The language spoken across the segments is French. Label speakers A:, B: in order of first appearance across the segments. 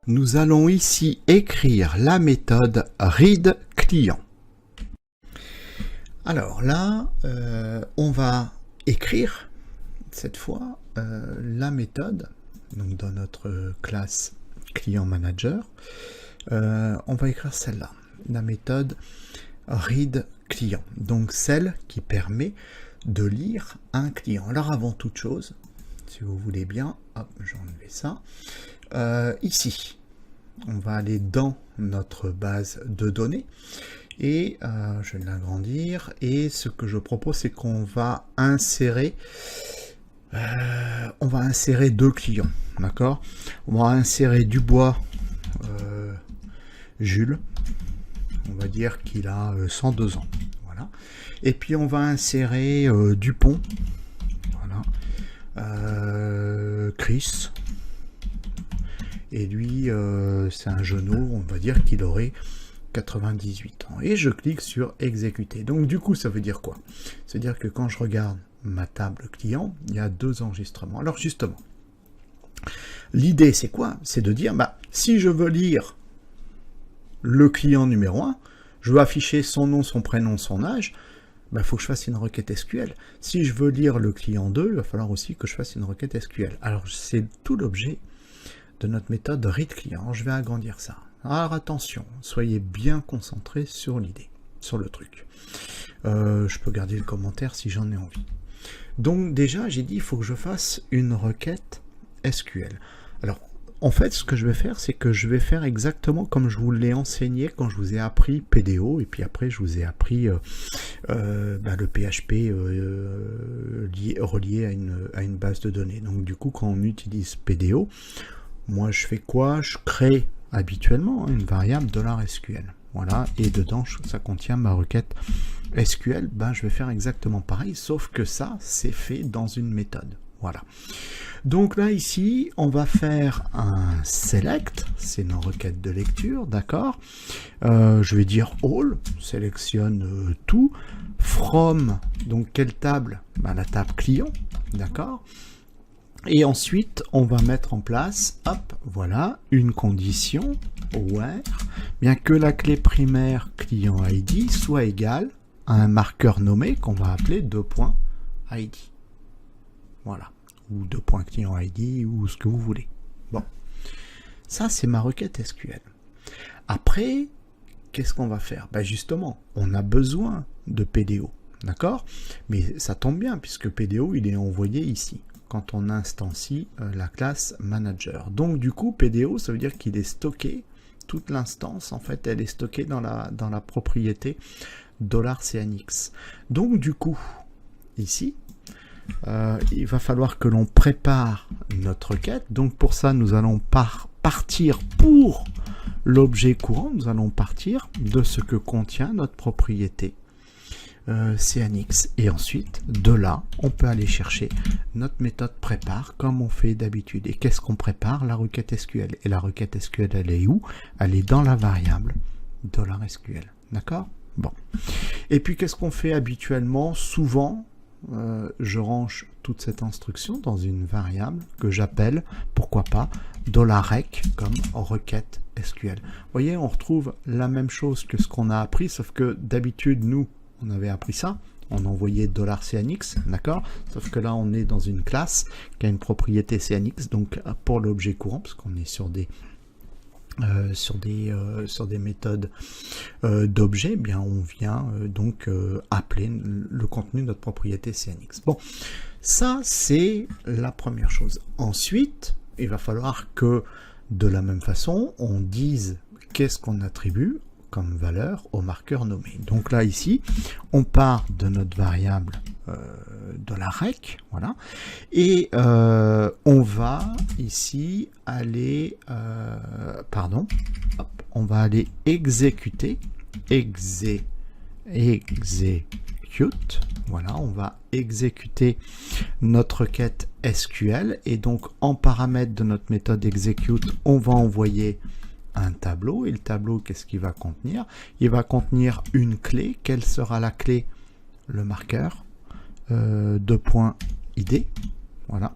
A: Nous allons ici écrire la méthode readClient. Alors là, on va écrire cette fois la méthode, donc dans notre classe client manager, on va écrire celle-là, la méthode readClient, donc celle qui permet de lire un client. Alors avant toute chose, si vous voulez bien, hop, je vais enlever ça. Ici, on va aller dans notre base de données et je vais l'agrandir, et ce que je propose, c'est qu'on va insérer deux clients, d'accord? On va insérer Dubois Jules, on va dire qu'il a 102 ans, voilà. Et puis on va insérer Dupont, voilà, Chris. Et lui, c'est un genou, on va dire qu'il aurait 98 ans. Et je clique sur exécuter. Donc du coup, ça veut dire quoi? C'est-à-dire que quand je regarde ma table client, il y a 2 enregistrements. Alors justement, l'idée c'est quoi? C'est de dire, si je veux lire le client numéro 1, je veux afficher son nom, son prénom, son âge, il faut que je fasse une requête SQL. Si je veux lire le client 2, il va falloir aussi que je fasse une requête SQL. Alors c'est tout l'objet de notre méthode readClient. Je vais agrandir ça. Alors attention, soyez bien concentrés sur l'idée, sur le truc. Je peux garder le commentaire si j'en ai envie. Donc déjà, j'ai dit, il faut que je fasse une requête SQL. Alors, en fait, ce que je vais faire, c'est que je vais faire exactement comme je vous l'ai enseigné quand je vous ai appris PDO, et puis après, je vous ai appris le PHP relié à une base de données. Donc du coup, quand on utilise PDO, moi, je fais quoi? Je crée habituellement une variable $SQL. Voilà, et dedans, ça contient ma requête SQL. Je vais faire exactement pareil, sauf que ça, c'est fait dans une méthode. Voilà. Donc là, ici, on va faire un select, c'est nos requêtes de lecture, d'accord? Je vais dire all, sélectionne tout. From, donc quelle table? La table client, d'accord? Et ensuite, on va mettre en place, hop, voilà, une condition, where, bien que la clé primaire client ID soit égale à un marqueur nommé qu'on va appeler 2.id. Voilà, ou 2.client ID, ou ce que vous voulez. Bon, ça c'est ma requête SQL. Après, qu'est-ce qu'on va faire? Justement, on a besoin de PDO, d'accord? Mais ça tombe bien, puisque PDO, il est envoyé ici quand on instancie la classe manager. Donc du coup, PDO, ça veut dire qu'il est stocké, toute l'instance, en fait, elle est stockée dans la propriété $CNX. Donc du coup, ici, il va falloir que l'on prépare notre requête. Donc pour ça, nous allons partir pour l'objet courant, nous allons partir de ce que contient notre propriété CNX, et ensuite de là on peut aller chercher notre méthode prépare comme on fait d'habitude. Et qu'est-ce qu'on prépare? La requête SQL. Et la requête SQL, elle est où? Elle est dans la variable $SQL, d'accord? Bon, et puis qu'est-ce qu'on fait habituellement? Souvent je range toute cette instruction dans une variable que j'appelle, pourquoi pas, $rec comme requête SQL. Vous voyez, on retrouve la même chose que ce qu'on a appris, sauf que d'habitude nous on avait appris ça, on envoyait $CNX, d'accord? Sauf que là, on est dans une classe qui a une propriété CNX, donc pour l'objet courant, parce qu'on est sur des méthodes d'objets, on vient donc appeler le contenu de notre propriété CNX. Bon, ça, c'est la première chose. Ensuite, il va falloir que, de la même façon, on dise qu'est-ce qu'on attribue comme valeur au marqueur nommé. Donc là, ici, on part de notre variable $rec, voilà, et on va ici aller, on va aller exécuter, execute, voilà, on va exécuter notre requête SQL, et donc en paramètre de notre méthode execute, on va envoyer un tableau, et le tableau, qu'est-ce qu'il va contenir? Il va contenir une clé. Quelle sera la clé? Le marqueur 2.id, voilà,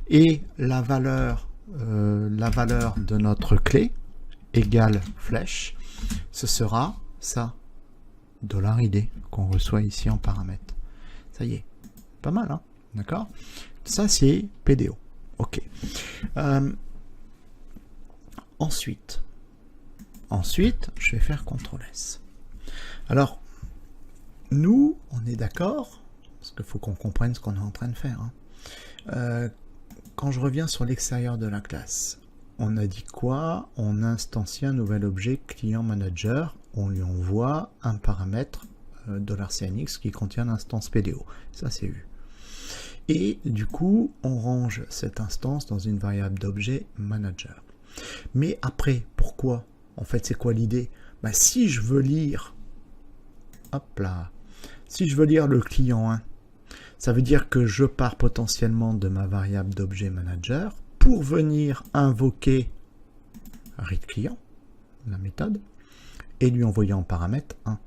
A: et la valeur la valeur de notre clé égale flèche, ce sera ça, $ID qu'on reçoit ici en paramètre. Ça y est, pas mal, hein, d'accord? Ça, c'est PDO. OK. Ensuite, je vais faire CTRL-S. Alors, nous, on est d'accord, parce qu'il faut qu'on comprenne ce qu'on est en train de faire. Hein. Quand je reviens sur l'extérieur de la classe, on a dit quoi? On instancie un nouvel objet client manager, on lui envoie un paramètre $CNX qui contient l'instance PDO. Ça, c'est vu. Et du coup, on range cette instance dans une variable d'objet manager. Mais après, pourquoi? En fait, c'est quoi l'idée? Ben, si je veux lire, hop là, si je veux lire le client 1, ça veut dire que je pars potentiellement de ma variable d'objet manager pour venir invoquer readClient, la méthode, et lui envoyer en paramètre 1.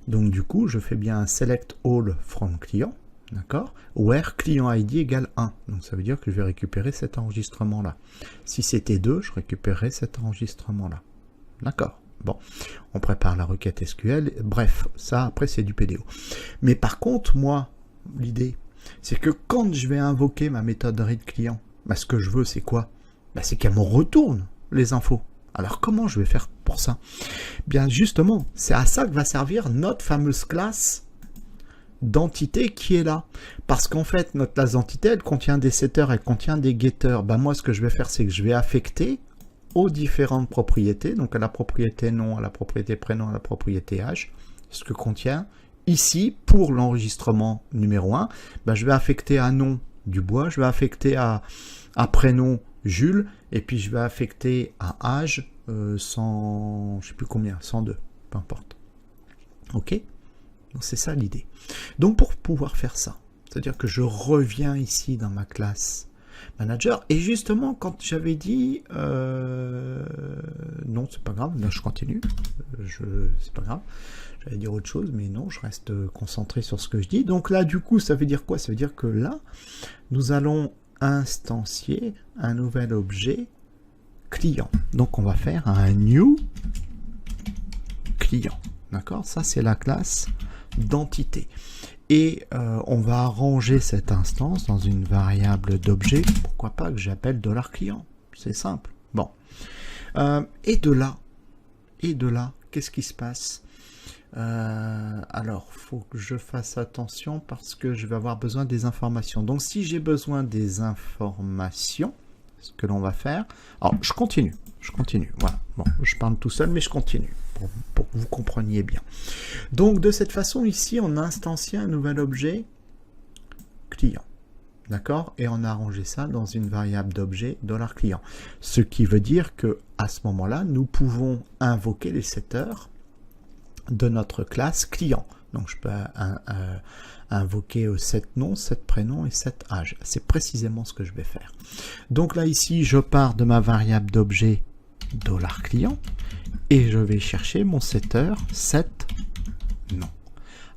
A: Donc du coup, je fais bien un select all from client, d'accord, where client ID égale 1. Donc ça veut dire que je vais récupérer cet enregistrement-là. Si c'était 2, je récupérerai cet enregistrement-là. D'accord. Bon, on prépare la requête SQL. Bref, ça, après, c'est du PDO. Mais par contre, moi, l'idée, c'est que quand je vais invoquer ma méthode readClient, bah, ce que je veux, c'est quoi? Bah, c'est qu'elle me retourne les infos. Alors, comment je vais faire pour ça? Bien, justement, c'est à ça que va servir notre fameuse classe d'entité qui est là. Parce qu'en fait, notre classe d'entité, elle contient des setters, elle contient des getters. Bah, moi, ce que je vais faire, c'est que je vais affecter aux différentes propriétés, donc à la propriété nom, à la propriété prénom, à la propriété âge, ce que contient ici, pour l'enregistrement numéro 1, ben je vais affecter à nom Dubois, je vais affecter à prénom Jules, et puis je vais affecter à âge 100, je sais plus combien, 102, peu importe. Ok? Donc c'est ça l'idée. Donc pour pouvoir faire ça, c'est-à-dire que je reviens ici dans ma classe manager, et justement quand j'avais dit non, c'est pas grave, là je continue, c'est pas grave, j'allais dire autre chose, mais non, je reste concentré sur ce que je dis. Donc là du coup ça veut dire quoi? Ça veut dire que là nous allons instancier un nouvel objet client. Donc on va faire un new client, d'accord? Ça c'est la classe d'entité. Et on va ranger cette instance dans une variable d'objet. Pourquoi pas que j'appelle $client? C'est simple. Bon. Et de là, qu'est-ce qui se passe? Alors, il faut que je fasse attention parce que je vais avoir besoin des informations. Donc, si j'ai besoin des informations, ce que l'on va faire... Alors, je continue. Voilà. Bon, je parle tout seul, mais je continue. Pour que vous compreniez bien. Donc de cette façon ici, on a instancié un nouvel objet client. D'accord? Et on a rangé ça dans une variable d'objet $client. Ce qui veut dire que à ce moment-là, nous pouvons invoquer les setters de notre classe client. Donc je peux invoquer set nom, set prénom et set âge. C'est précisément ce que je vais faire. Donc là ici, je pars de ma variable d'objet $client. Et je vais chercher mon setter set nom.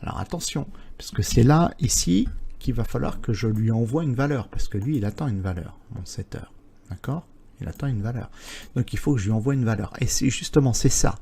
A: Alors attention, parce que c'est là, ici, qu'il va falloir que je lui envoie une valeur, parce que lui, il attend une valeur, mon setter. D'accord? Il attend une valeur. Donc il faut que je lui envoie une valeur. Et c'est justement, c'est ça.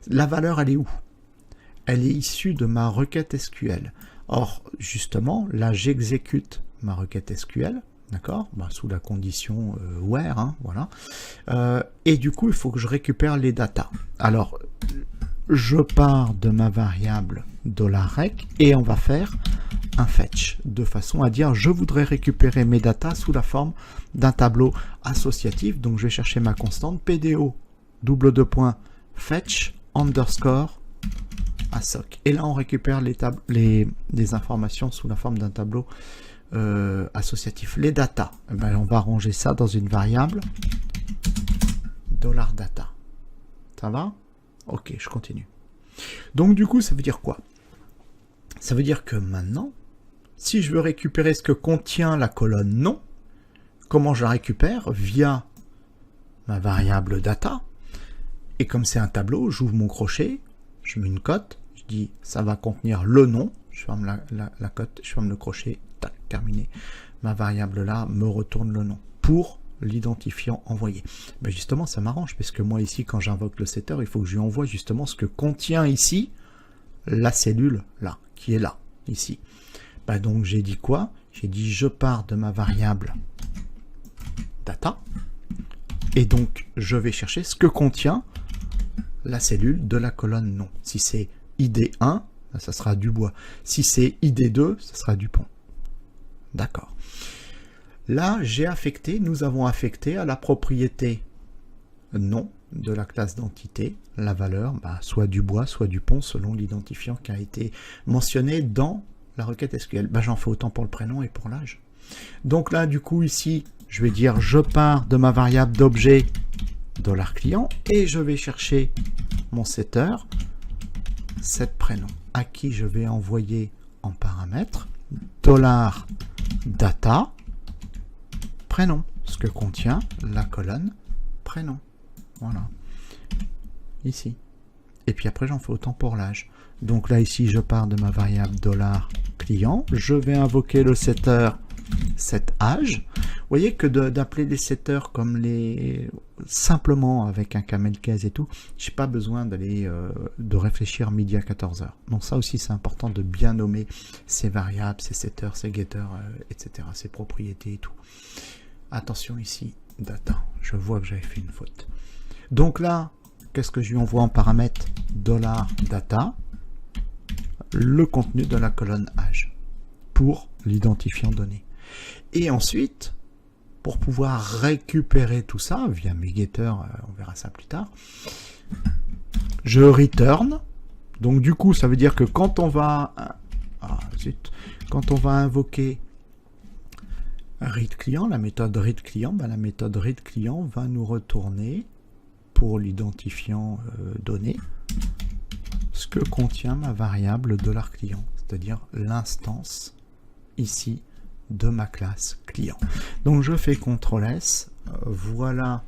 A: La valeur, elle est où? Elle est issue de ma requête SQL. Or, justement, là, j'exécute ma requête SQL. D'accord, bah, sous la condition where, hein, voilà. Et du coup, il faut que je récupère les datas. Alors, je pars de ma variable $rec et on va faire un fetch de façon à dire je voudrais récupérer mes datas sous la forme d'un tableau associatif. Donc, je vais chercher ma constante PDO fetch underscore assoc. Et là, on récupère les informations sous la forme d'un tableau associatif. Les data, eh ben, on va ranger ça dans une variable $data. Ça va? Ok, je continue. Donc du coup, ça veut dire quoi? Ça veut dire que maintenant, si je veux récupérer ce que contient la colonne nom, comment je la récupère? Via ma variable data. Et comme c'est un tableau, j'ouvre mon crochet, je mets une cote, je dis ça va contenir le nom, je ferme la cote, je ferme le crochet, tac, terminé. Ma variable là me retourne le nom pour l'identifiant envoyé. Ben justement, ça m'arrange, parce que moi ici, quand j'invoque le setter, il faut que je lui envoie justement ce que contient ici la cellule là, qui est là, ici. Ben donc j'ai dit quoi? J'ai dit je pars de ma variable data, et donc je vais chercher ce que contient la cellule de la colonne nom. Si c'est ID1, ça sera du bois. Si c'est ID2, ça sera du pont. D'accord. Là, nous avons affecté à la propriété nom de la classe d'entité la valeur, soit du bois, soit du pont, selon l'identifiant qui a été mentionné dans la requête SQL. J'en fais autant pour le prénom et pour l'âge. Donc là, du coup, ici, je vais dire je pars de ma variable d'objet $client et je vais chercher mon setter, set prénom, à qui je vais envoyer en paramètre $data prénom, ce que contient la colonne prénom. Voilà. Ici. Et puis après, j'en fais autant pour l'âge. Donc là, ici, je pars de ma variable $client. Je vais invoquer le setter setAge. Vous voyez que d'appeler les setters comme simplement avec un camel case et tout, j'ai pas besoin de réfléchir midi à 14h. Donc ça aussi, c'est important de bien nommer ces variables, ces setters, ces getters, etc., ces propriétés et tout. Attention ici, data. Je vois que j'avais fait une faute. Donc là, qu'est-ce que je lui envoie en paramètre? $data, le contenu de la colonne âge pour l'identifiant donné. Et ensuite, pour pouvoir récupérer tout ça via mes getters, on verra ça plus tard, je return. Donc du coup, ça veut dire que quand on va invoquer read client, la méthode read client, la méthode read client va nous retourner pour l'identifiant donné ce que contient ma variable $client, c'est-à-dire l'instance ici de ma classe client. Donc je fais CTRL S, voilà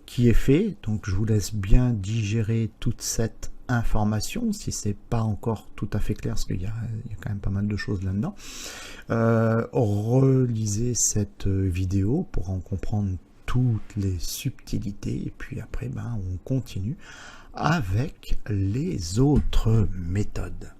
A: qui est fait. Donc je vous laisse bien digérer toute cette information si c'est pas encore tout à fait clair, parce qu'il y a quand même pas mal de choses là-dedans. Relisez cette vidéo pour en comprendre toutes les subtilités, et puis après on continue avec les autres méthodes.